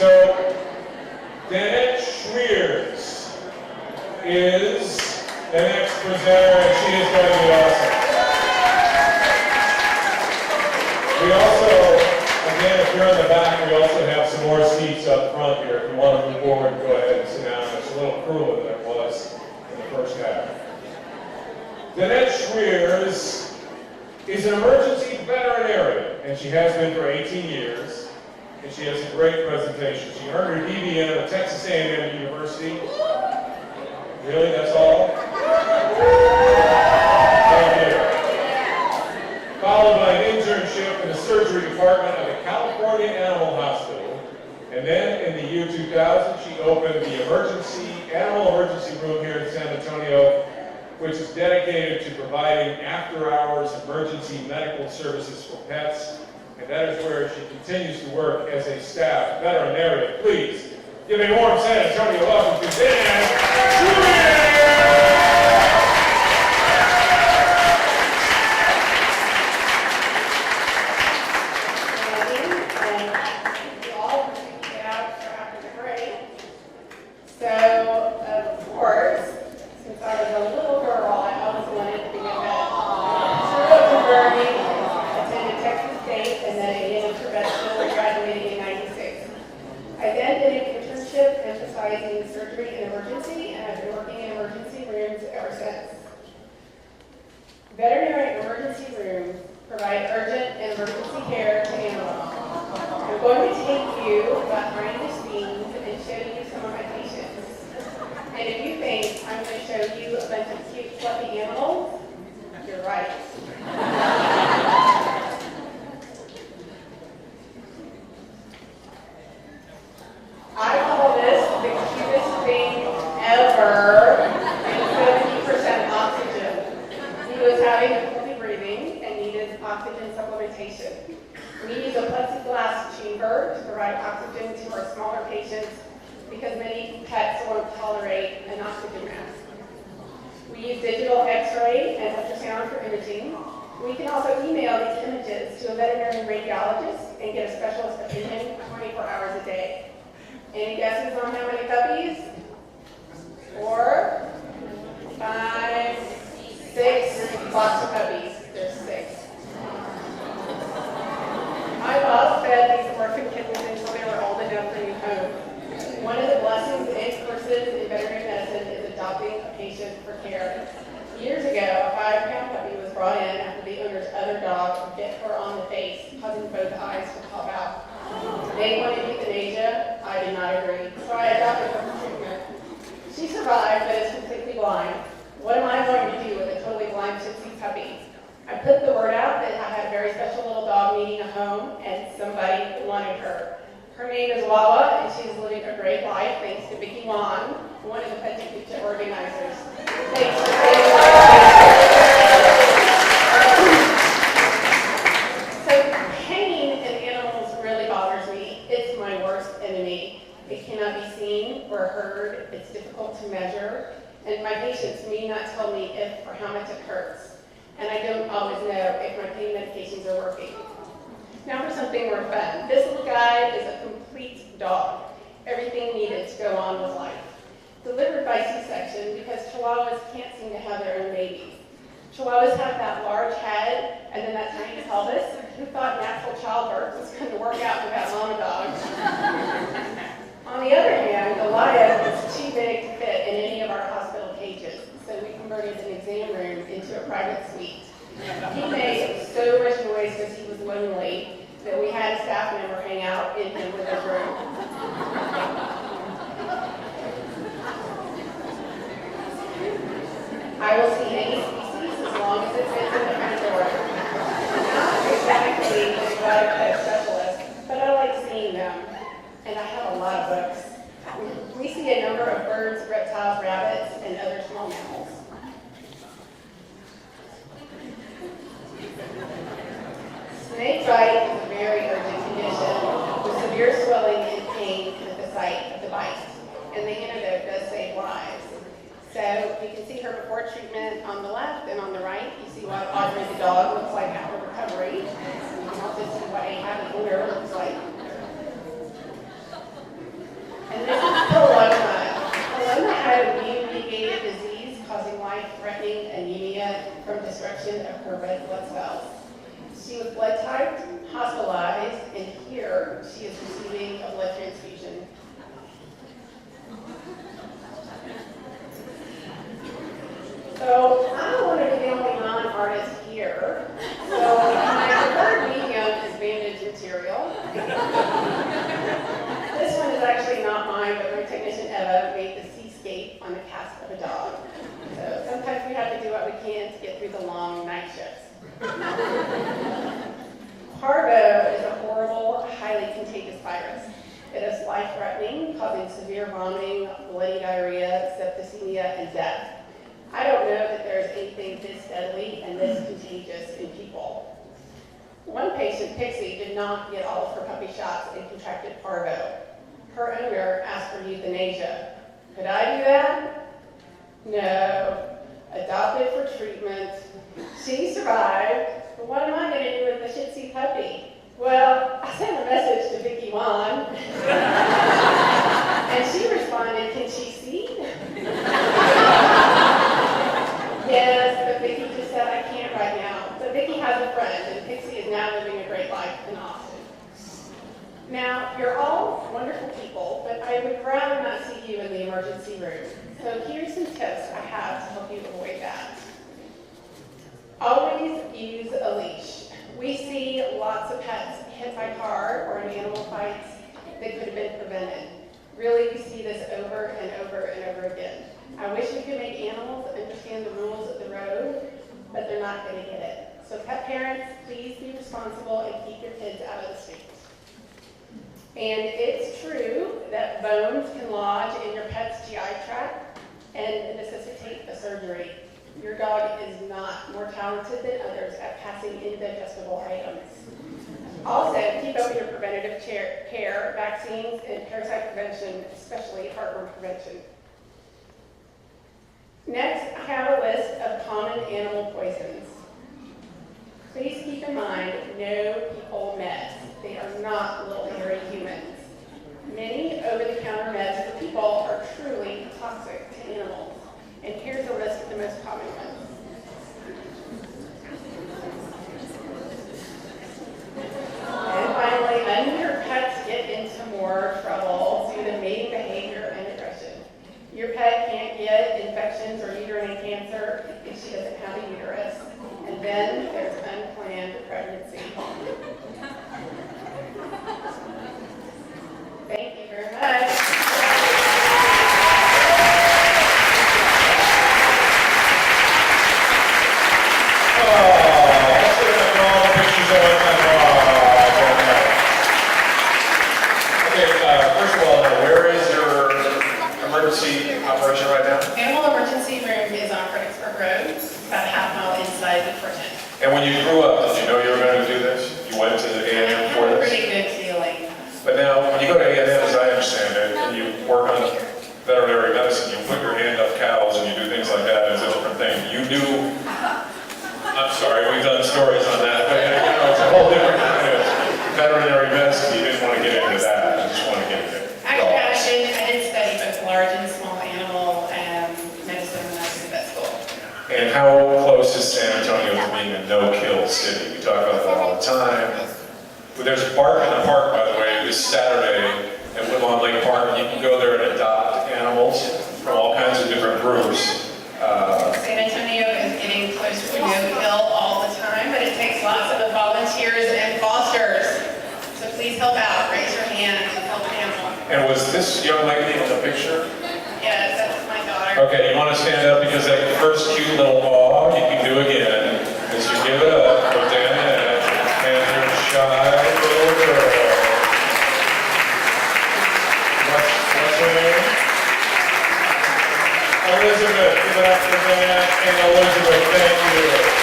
So, Danette Schweers is the next presenter, and she is going to be awesome. We also, again, if you're in the back, we also have some more seats up front here. If you want to move forward, go ahead and sit down. It's a little cooler than it was in the first half. Danette Schweers is an emergency veterinarian, and she has been for 18 years. And she has a great presentation. She earned her DVN at Texas A&M University. Really, that's all? Thank you. Followed by an internship in the surgery department of the California Animal Hospital. And then in the year 2000, she opened the animal emergency room here in San Antonio, which is dedicated to providing after-hours emergency medical services for pets. And that is where she continues to work as a staff veterinarian. Please give a warm San Antonio welcome to Danette Schweers! Surgery and emergency, and I've been working in emergency rooms ever since. Veterinary emergency rooms provide urgent and emergency care to animals. I'm going to take you behind the scenes and show you some of my patients. And if you think I'm going to show you a bunch of cute, fluffy animals, you're right. I call this the cutest thing ever, and 70% oxygen. He was having difficulty breathing and needed oxygen supplementation. We use a plexiglass chamber to provide oxygen to our smaller patients because many pets won't tolerate an oxygen mask. We use digital X-ray and ultrasound for imaging. We can also email these images to a veterinary radiologist and get a specialist opinion 24 hours a day. Any guesses on how many puppies? 4, 5, 6, lots of puppies. There's 6. My boss fed these orphan kittens until they were old enough to leave home. One of the blessings and curses in veterinary medicine is adopting a patient for care. Years ago, a 5-pound puppy was brought in after the owner's other dog bit her on the face, causing both eyes to pop out. They wanted euthanasia. I did not agree, so I adopted her for treatment. She survived, but is completely blind. What am I going to do with a totally blind Shih Tzu puppy? I put the word out that I had a very special little dog needing a home, and somebody wanted her. Her name is Wawa, and she's living a great life thanks to Vicki Wan, one of the PechaKucha organizers. Thanks for It cannot be seen or heard, it's difficult to measure, and my patients may not tell me if or how much it hurts, and I don't always know if my pain medications are working. Now for something more fun. This little guy is a complete dog, everything needed to go on with life. Delivered by C-section because Chihuahuas can't seem to have their own babies. Chihuahuas have that large head and then that tiny pelvis. Who thought natural childbirth was going to work out for that mama dog? On the other hand, Goliath was too big to fit in any of our hospital cages, so we converted an exam room into a private suite. He made so much noise because he was lonely that we had a staff member hang out in him with his room. I will see any species as long as it fits in the front door. Not exactly an exotic pet specialist, but I like seeing them. And I have a lot of books. We see a number of birds, reptiles, rabbits, and other small mammals. Snake bite is a very urgent condition with severe swelling and pain at the site of the bite, and the antidote does save lives. So you can see her before treatment on the left, and on the right, you see what Audrey the dog looks like after recovery. You can also see what a happy owner looks like. restriction of her red blood cells. She was blood typed, hospitalized, and here she is receiving a blood transfusion. So I don't want to be the only non-artist here. So my preferred medium is bandage material. This one is actually not mine, but my technician Eva made the seascape on the cast of a dog. So sometimes we have to do what we can to get through the long night shifts. Parvo is a horrible, highly contagious virus. It is life-threatening, causing severe vomiting, bloody diarrhea, septicemia, and death. I don't know that there is anything this deadly and this contagious in people. One patient, Pixie, did not get all of her puppy shots and contracted parvo. Her owner asked for euthanasia. Could I do that? No. Adopted for treatment. She survived, but what am I going to do with the Shih Tzu puppy? Well, I sent a message to Vicki Wan, and she responded, can she see? Yes, but Vicki just said I can't right now. So Vicki has a friend, and Pixie is now living a great life in Austin. Now, you're all wonderful people, but I would rather not see you in the emergency room. So here's some tips I have to help you avoid that. Always use a leash. We see lots of pets hit by car or in animal fights that could have been prevented. Really, we see this over and over and over again. I wish we could make animals understand the rules of the road, but they're not going to get it. So pet parents, please be responsible and keep your kids out of the street. And it's true that bones can lodge in your pet's GI tract and necessitate a surgery. Your dog is not more talented than others at passing indigestible items. Also, keep up with your preventative care, vaccines, and parasite prevention, especially heartworm prevention. Next, I have a list of common animal poisons. Please keep in mind, no people meds. They are not little hairy humans. Many over-the-counter meds for people are truly toxic to animals. And here's a list of the most common ones. And finally, when your pets get into more trouble due to mating behavior and aggression. Your pet can't get infections or uterine cancer if she doesn't have a uterus. And then there's unplanned pregnancy. Thank you very much. First of all, where is your emergency operation right now? Animal emergency room is on Fredericksburg Road, about a half mile inside the prison. And when you grew up, did you know you were going to do this? You went to the A&M for I have a this? pretty good feeling. But now, when you go to A&M, as I understand it, and you work on veterinary medicine, you put your hand up cows and you do things like that, it's a different thing. You do, I'm sorry, we've done stories on that, but it's a whole different kind of veterinary medicine. You didn't want to get into that, you just want to get into it. Actually, I did study both large and small animal medicine when I was in vet school. And how close is San Antonio to being a no-kill city? We talk about that all the time. But there's a park in the park, by the way, this Saturday at Woodlawn Lake Park, and you can go there and adopt animals from all kinds of different groups. San Antonio is getting closer to no-kill all the time, but it takes lots of volunteers and fosters. So please help out, raise your hand, and help an animal. And was this young lady in the picture? Yes, that's my daughter. Okay, you want to stand up because that first cute little aw, you can do again. As you give it up for Danette and your shy little girl. What's her name? Elizabeth. Give it up for Danette and Elizabeth. Thank you.